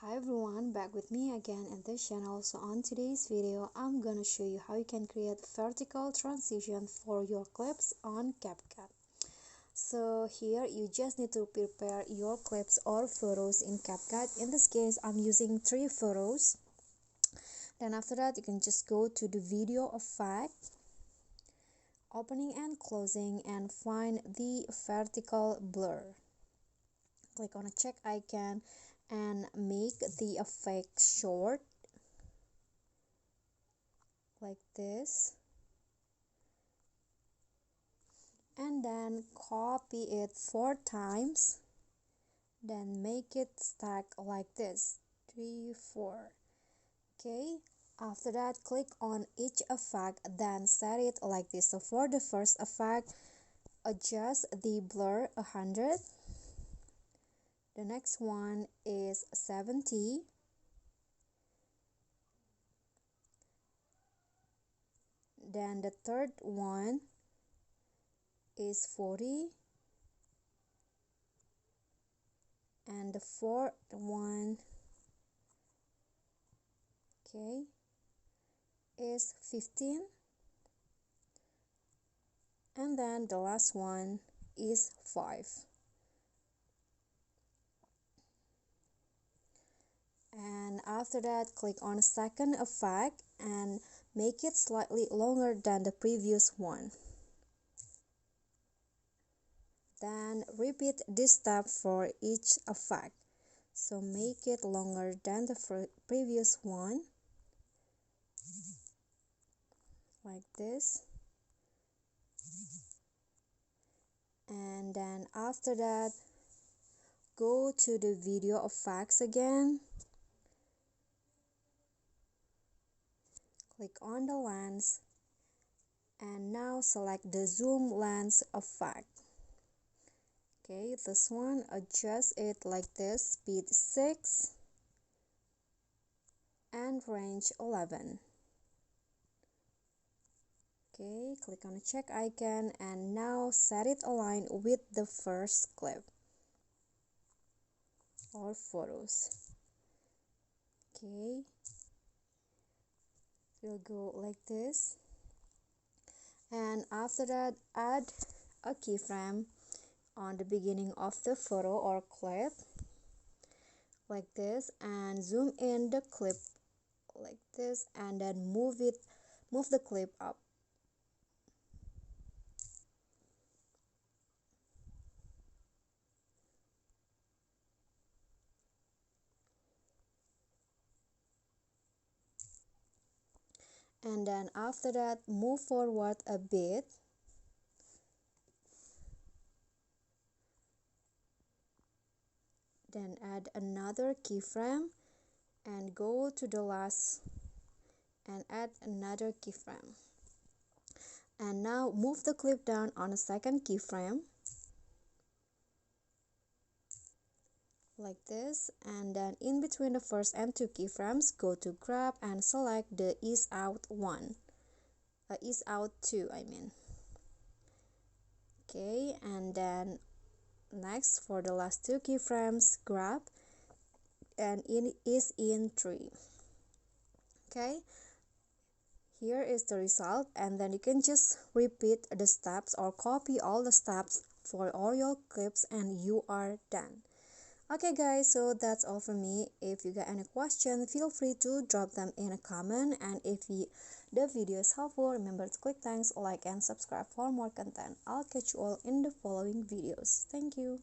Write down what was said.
Hi everyone, back with me again in this channel. So on today's video, I'm gonna show you how you can create vertical transition for your clips on CapCut. So here you just need to prepare your clips or photos in CapCut. In this case, I'm using 3 photos. Then after that, you can just go to the video effect, opening and closing, and find the vertical blur. Click on a check icon and make the effect short like this, and then copy it 4 times, then make it stack like this 3 4. Okay, after that click on each effect, then set it like this. So for the first effect, adjust the blur 100. The next one is 70. Then the third one is 40. And the fourth one, okay, is 15. And then the last one is 5. And after that, click on second effect and make it slightly longer than the previous one. Then repeat this step for each effect. So make it longer than the previous one, like this. And then after that, go to the video effects again. Click on the lens and now select the zoom lens effect. Okay, this one, adjust it like this, speed 6 and range 11. Okay, click on the check icon and now set it align with the first clip or photos. Okay, we'll go like this, and after that add a keyframe on the beginning of the photo or clip like this, and zoom in the clip like this, and then move the clip up. And then after that, move forward a bit, then add another keyframe and go to the last and add another keyframe. And now move the clip down on a second keyframe like this, and then in between the first and 2 keyframes, go to grab and select the ease out 1, ease out 2 I mean. Okay, and then next for the last 2 keyframes, grab and ease in 3. Okay, here is the result, and then you can just repeat the steps or copy all the steps for all your clips and you are done. Okay guys, so that's all from me. If you got any question, feel free to drop them in a comment, and if the video is helpful, remember to click thanks, like and subscribe for more content. I'll catch you all in the following videos. Thank you.